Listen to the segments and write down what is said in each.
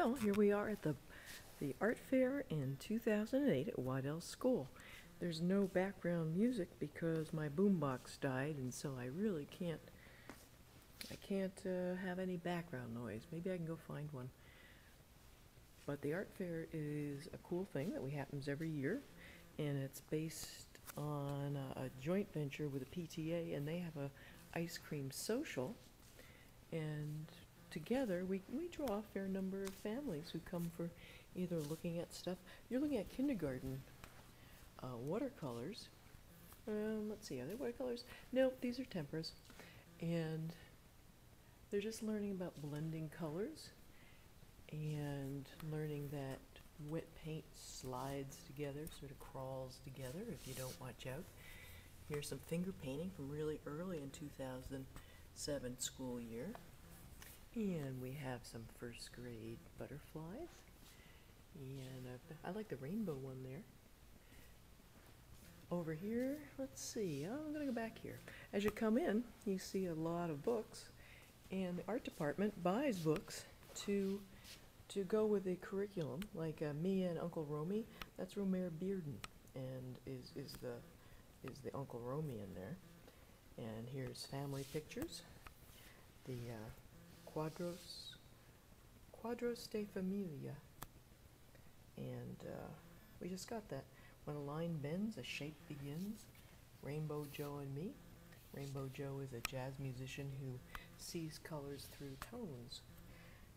Well, here we are at the art fair in 2008 at Waddell School. There's no background music because my boombox died, and so I really can't have any background noise. Maybe I can go find one. But the art fair is a cool thing that happens every year, and it's based on a joint venture with a PTA, and they have a ice cream social, and together we draw a fair number of families who come for either looking at stuff. You're looking at kindergarten watercolors. Let's see, are they watercolors? No, these are temperas, and they're just learning about blending colors and learning that wet paint slides together, sort of crawls together if you don't watch out. Here's some finger painting from really early in 2007 school year. And we have some first grade butterflies. And I like the rainbow one there. Over here, let's see, I'm going to go back here. As you come in, you see a lot of books. And the art department buys books to go with the curriculum, like Mia and Uncle Romy. That's Romare Bearden, and is the Uncle Romy in there. And here's family pictures. The Quadros de Familia, and we just got that. When a line bends, a shape begins. Rainbow Joe and me. Rainbow Joe is a jazz musician who sees colors through tones.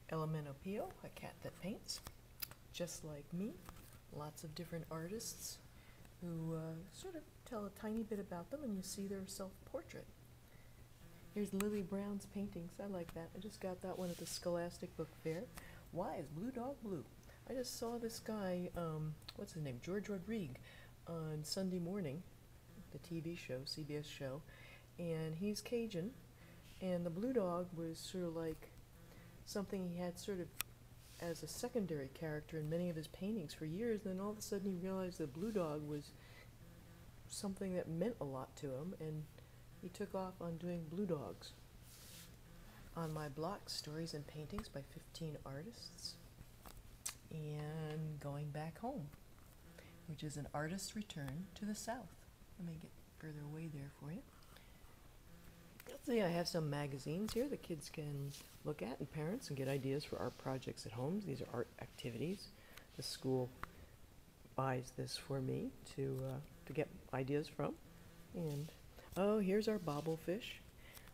Elemento Pio, a cat that paints. Just like me, lots of different artists who sort of tell a tiny bit about them, and you see their self-portrait. Here's Lily Brown's paintings. I like that. I just got that one at the Scholastic Book Fair. Why is Blue Dog blue? I just saw this guy, what's his name, George Rodrigue, on Sunday Morning, the TV show, CBS show, and he's Cajun, and the blue dog was sort of like something he had sort of as a secondary character in many of his paintings for years, and then all of a sudden he realized that blue dog was something that meant a lot to him, and he took off on doing blue dogs. On my block, stories and paintings by 15 artists. And Going Back Home, which is an artist's return to the South. Let me get further away there for you. Let's see, I have some magazines here that kids can look at, and parents, and get ideas for art projects at home. These are art activities. The school buys this for me to get ideas from. And oh, here's our bobblefish.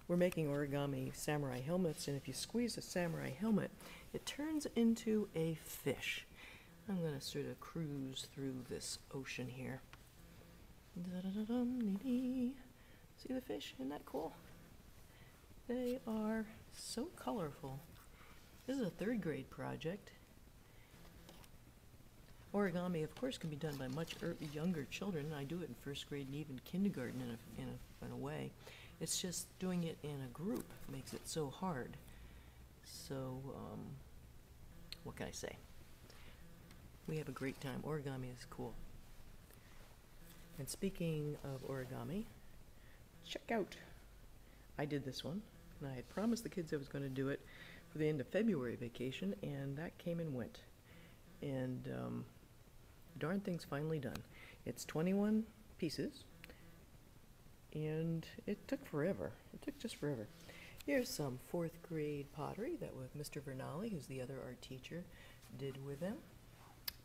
We're making origami samurai helmets, and if you squeeze a samurai helmet, it turns into a fish. I'm going to sort of cruise through this ocean here. See the fish? Isn't that cool? They are so colorful. This is a third grade project. Origami, of course, can be done by much younger children. I do it in first grade and even kindergarten in a way. It's just doing it in a group makes it so hard. So, what can I say? We have a great time. Origami is cool. And speaking of origami, check out. I did this one, and I had promised the kids I was going to do it for the end of February vacation, and that came and went. And darn thing's finally done. It's 21 pieces, and it took forever. It took just forever. Here's some fourth grade pottery that Mr. Vernali, who's the other art teacher, did with them.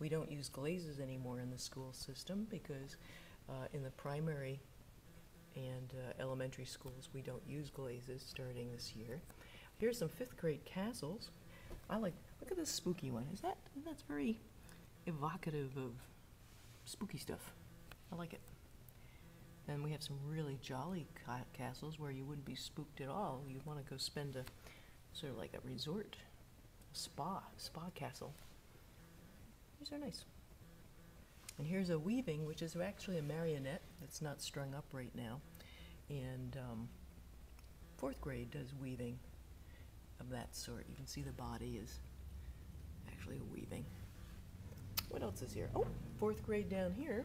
We don't use glazes anymore in the school system because in the primary and elementary schools we don't use glazes starting this year. Here's some fifth grade castles. Look at this spooky one. That's very evocative of spooky stuff. I like it. And we have some really jolly castles where you wouldn't be spooked at all. You'd want to go spend a sort of like a resort, a spa castle. These are nice. And here's a weaving, which is actually a marionette that's not strung up right now. And fourth grade does weaving of that sort. You can see the body is actually a weaving. What else is here? Oh, fourth grade down here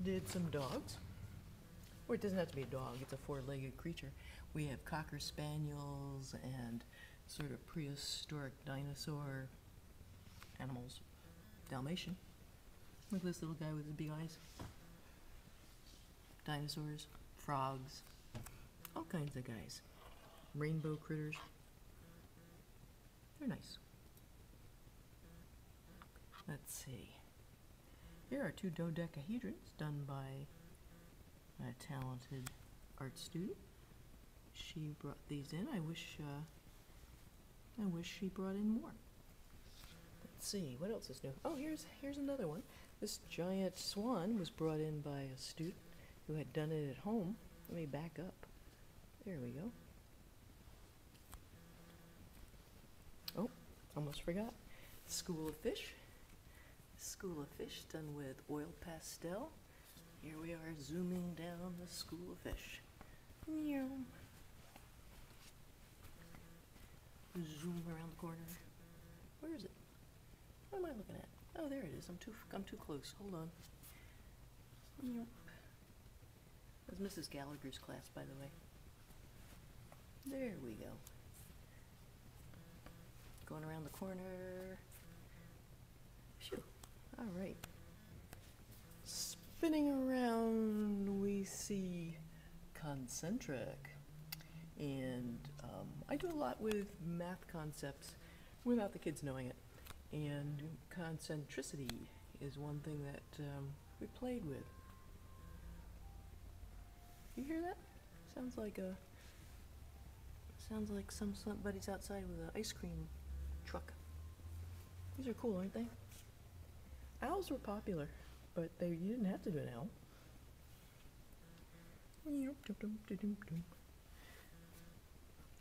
did some dogs. Or it doesn't have to be a dog, it's a four-legged creature. We have Cocker Spaniels and sort of prehistoric dinosaur animals. Dalmatian. Look at this little guy with his big eyes. Dinosaurs, frogs, all kinds of guys. Rainbow critters. They're nice. Let's see. Here are 2 dodecahedrons done by a talented art student. She brought these in. I wish she brought in more. Let's see, what else is new? Oh, here's another one. This giant swan was brought in by a student who had done it at home. Let me back up. There we go. Oh, almost forgot. School of Fish. School of Fish done with oil pastel. Here we are zooming down the School of Fish. Meow. Zoom around the corner. Where is it? What am I looking at? Oh, there it is. I'm too close. Hold on. Yep. That's Mrs. Gallagher's class, by the way. There we go. Going around the corner. Phew. All right. Spinning around, we see concentric. And I do a lot with math concepts without the kids knowing it. And concentricity is one thing that we played with. You hear that? Sounds like somebody's outside with an ice cream truck. These are cool, aren't they? Owls were popular, but you didn't have to do an owl.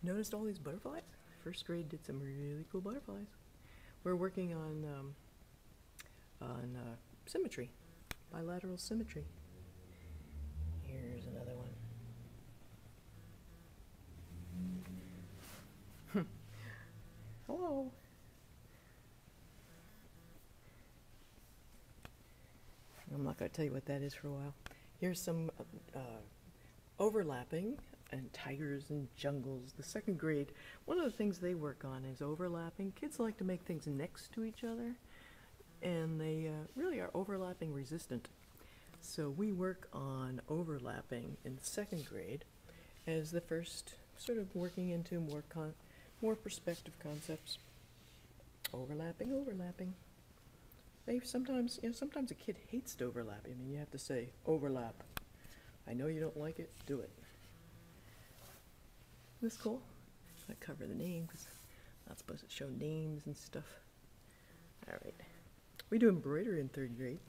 Noticed all these butterflies? First grade did some really cool butterflies. We're working on symmetry, bilateral symmetry. Here's another one. Hello. I'm not going to tell you what that is for a while. Here's some overlapping and tigers and jungles. The second grade, one of the things they work on is overlapping. Kids like to make things next to each other, and they really are overlapping resistant. So we work on overlapping in second grade as the first sort of working into more perspective concepts. Overlapping, overlapping. Sometimes a kid hates to overlap. I mean, you have to say, overlap. I know you don't like it, do it. Isn't this cool? I cover the name because I'm not supposed to show names and stuff. All right. We do embroidery in third grade.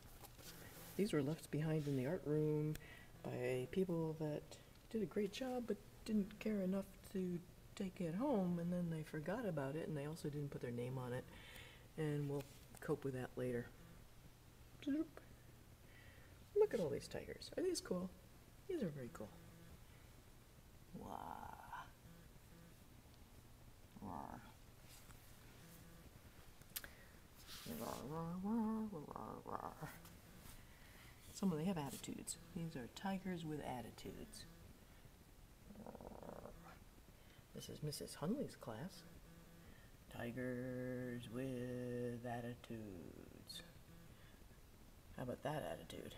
These were left behind in the art room by people that did a great job but didn't care enough to take it home, and then they forgot about it, and they also didn't put their name on it. And we'll cope with that later. Zoop. Look at all these tigers. Are these cool? These are very cool. Wow. Rawr. Some of them have attitudes. These are tigers with attitudes. This is Mrs. Hunley's class. Tigers with attitudes. How about that attitude?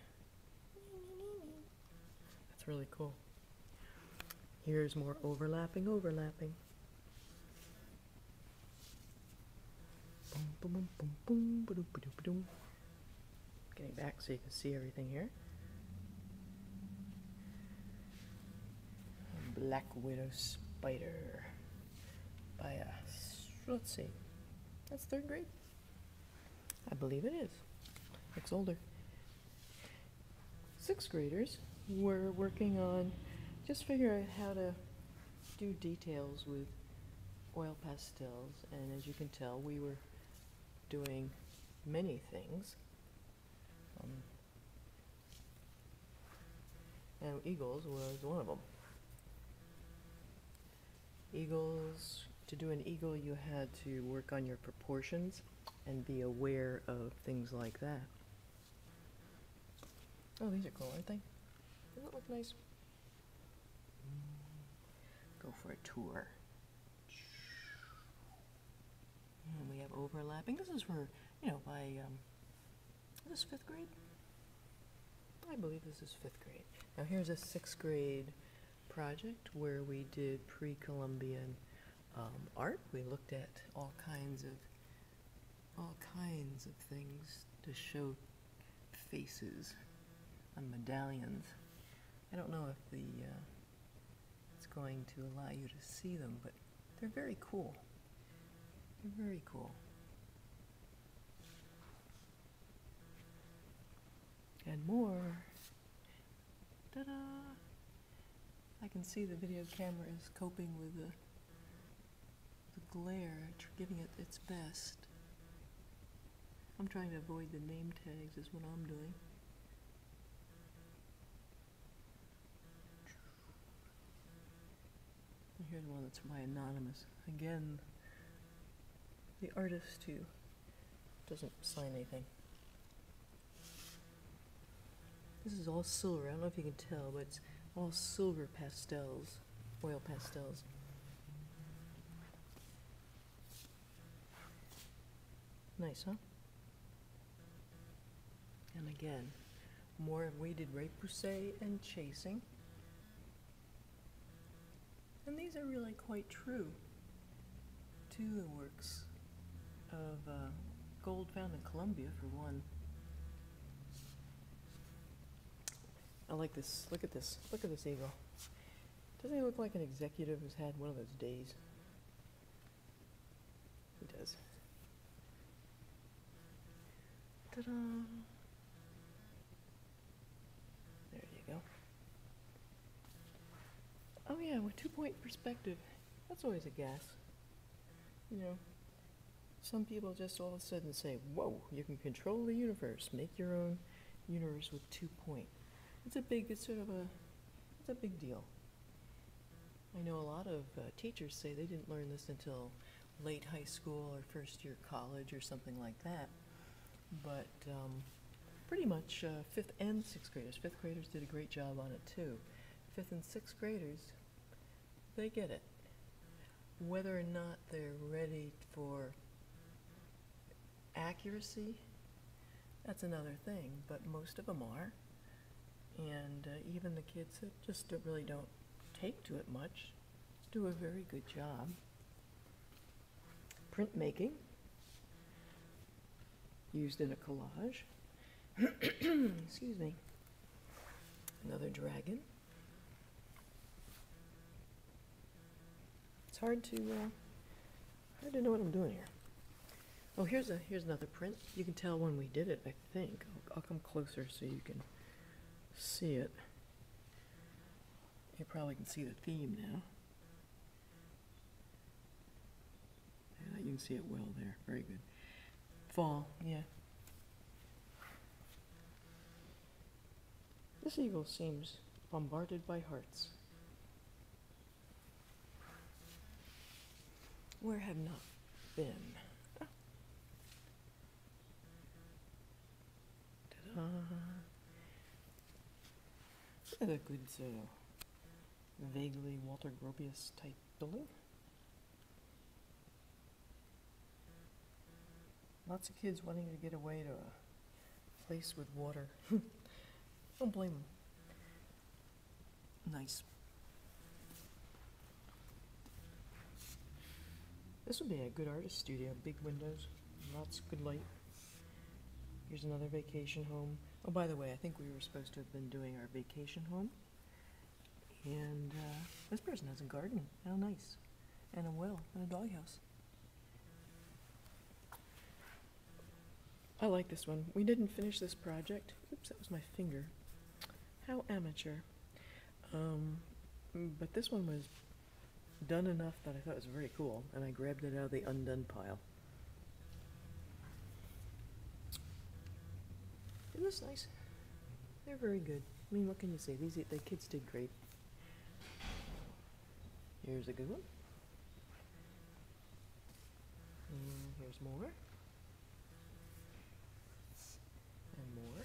That's really cool. Here's more overlapping, overlapping. Boom, boom, boom, boom, boom, ba-doom, ba-doom, ba-doom. Getting back so you can see everything here. Black widow spider by let's see, that's third grade? I believe it is. Looks older. Sixth graders were working on just figuring out how to do details with oil pastels, and as you can tell, we were doing many things. And eagles was one of them. Eagles, to do an eagle, you had to work on your proportions and be aware of things like that. Oh, these are cool, aren't they? Doesn't it look nice? Go for a tour. And we have overlapping. This is for by, is this 5th grade? I believe this is 5th grade. Now here's a 6th grade project where we did pre-Columbian art. We looked at all kinds of things to show faces on medallions. I don't know if it's going to allow you to see them, but they're very cool. They're very cool. And more. Ta-da! I can see the video camera is coping with the glare, giving it its best. I'm trying to avoid the name tags is what I'm doing. And here's one that's by Anonymous. Again, the artist who doesn't sign anything. This is all silver. I don't know if you can tell, but it's all silver pastels, oil pastels. Nice, huh? And again, more we did repoussé and chasing. And these are really quite true to the works of gold found in Colombia, for one. I like this. Look at this. Look at this eagle. Doesn't he look like an executive who's had one of those days? He does. Ta-da! There you go. Oh yeah, with 2-point perspective. That's always a gas. Some people just all of a sudden say, whoa, you can control the universe. Make your own universe with 2-point. It's a big deal. I know a lot of teachers say they didn't learn this until late high school or first year college or something like that. But pretty much 5th and 6th graders. 5th graders did a great job on it too. 5th and 6th graders, they get it. Whether or not they're ready for accuracy, that's another thing, but most of them are. And even the kids that just really don't take to it much do a very good job. Printmaking, used in a collage. Excuse me. Another dragon. It's hard to know what I'm doing here. Oh, here's another print. You can tell when we did it, I think. I'll come closer so you can see it. You probably can see the theme now. Yeah, you can see it well there. Very good. Fall, yeah. This eagle seems bombarded by hearts. Where have not been? Ah. Ta-da. A good vaguely Walter Gropius type building. Lots of kids wanting to get away to a place with water. Don't blame them. Nice. This would be a good artist studio. Big windows, lots of good light. Here's another vacation home. Oh, by the way, I think we were supposed to have been doing our vacation home. And this person has a garden. How nice. And a well and a doghouse. I like this one. We didn't finish this project. Oops, that was my finger. How amateur. But this one was done enough that I thought it was very cool, and I grabbed it out of the undone pile. Isn't this nice? They're very good. I mean, what can you say? The kids did great. Here's a good one. And here's more. And more.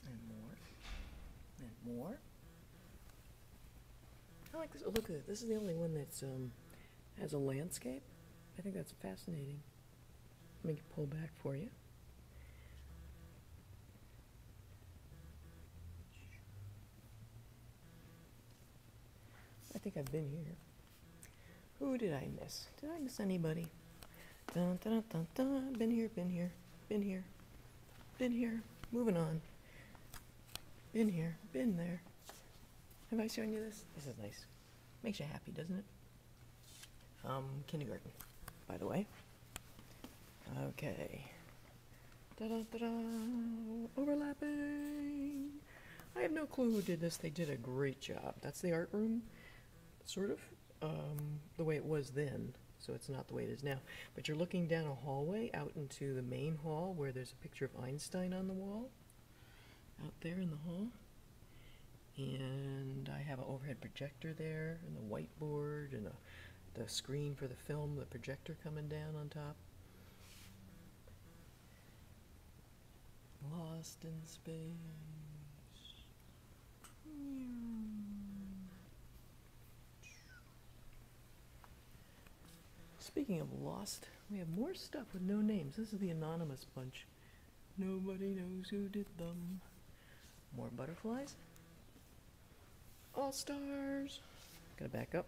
And more. And more. I like this. Oh, look at it. This is the only one that's has a landscape. I think that's fascinating. Let me pull back for you. I think I've been here. Who did I miss? Did I miss anybody? Dun, dun, dun, dun. Been here, been here, been here, been here. Moving on. Been here, been there. Have I shown you this? This is nice. Makes you happy, doesn't it? Kindergarten, by the way. Okay. Da-da-da-da. Overlapping. I have no clue who did this. They did a great job. That's the art room, sort of, the way it was then. So it's not the way it is now. But you're looking down a hallway out into the main hall where there's a picture of Einstein on the wall. Out there in the hall. And I have an overhead projector there, and a whiteboard, and the screen for the film, the projector coming down on top. Lost in space. Speaking of lost, we have more stuff with no names. This is the anonymous bunch. Nobody knows who did them. More butterflies. All stars. Gotta back up.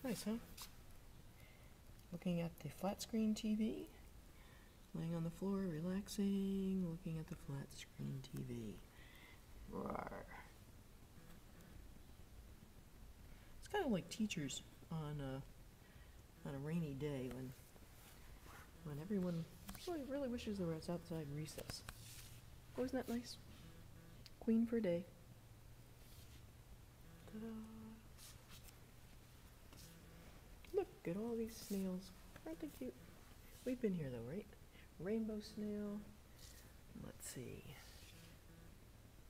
Nice, huh? Looking at the flat screen TV. Laying on the floor, relaxing, looking at the flat screen TV. Roar. It's kind of like teachers on a rainy day when everyone really wishes there was outside recess. Wasn't that nice? Queen for a day. Ta-da. Look at all these snails. Aren't they cute? We've been here though, right? Rainbow snail. Let's see.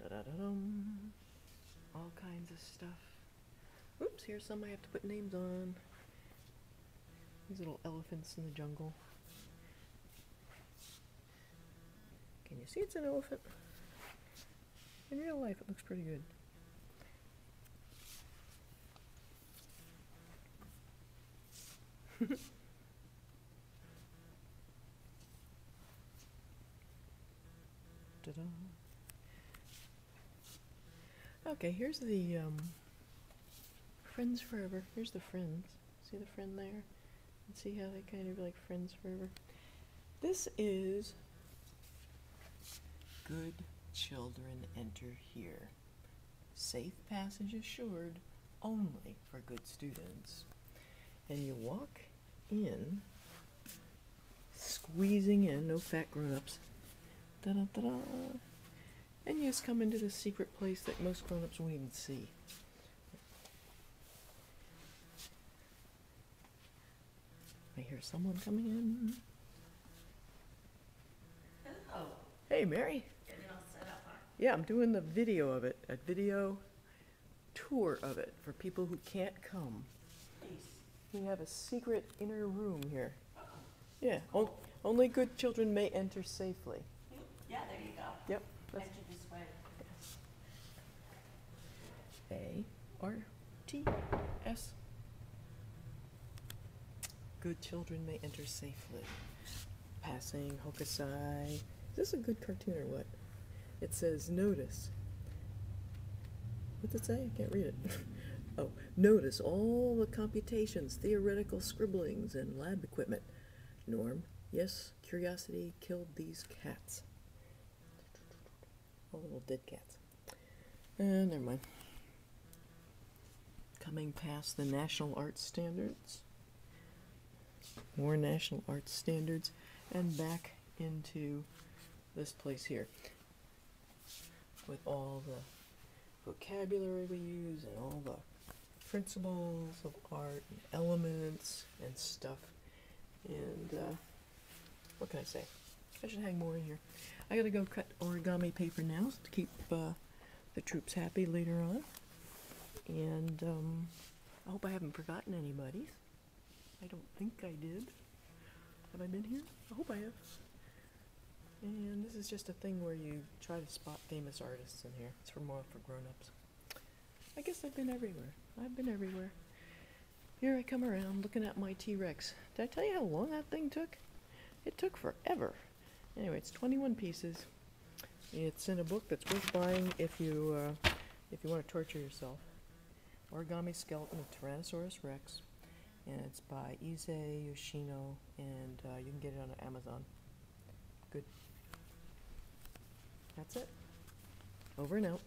Da-da-da-dum. All kinds of stuff. Oops, here's some I have to put names on. These little elephants in the jungle. Can you see it's an elephant? In real life, it looks pretty good. Ta-da. Okay, here's the Friends Forever. Here's the friends. See the friend there? And see how they kind of like Friends Forever? This is Good Children Enter Here. Safe passage assured only for good students. And you walk in, squeezing in, no fat grown-ups. Da-da-da-da. And you just come into this secret place that most grown-ups won't even see. I hear someone coming in. Hello. Hey, Mary. Getting all set up, huh? Yeah, I'm doing the video of it, a video tour of it for people who can't come. Nice. We have a secret inner room here. Uh-oh. Yeah, only good children may enter safely. Yeah, there you go. Yep. That's Enter this way. A-R-T-S. Good children may enter safely. Passing Hokusai. Is this a good cartoon or what? It says, notice. What's it say? I can't read it. Oh, notice all the computations, theoretical scribblings, and lab equipment. Norm, yes, curiosity killed these cats. All little dead cats. Never mind. Coming past the national arts standards. More national arts standards. And back into this place here. With all the vocabulary we use and all the principles of art and elements and stuff. And what can I say? I should hang more in here. I gotta go cut origami paper now to keep the troops happy later on. And I hope I haven't forgotten anybody. I don't think I did. Have I been here? I hope I have. And this is just a thing where you try to spot famous artists in here. It's more for grown-ups. I guess I've been everywhere. I've been everywhere. here I come around looking at my T-Rex. Did I tell you how long that thing took? It took forever. Anyway, it's 21 pieces. It's in a book that's worth buying if you want to torture yourself. Origami Skeleton of Tyrannosaurus Rex, and it's by Ise Yoshino, and you can get it on Amazon. Good. That's it. Over and out.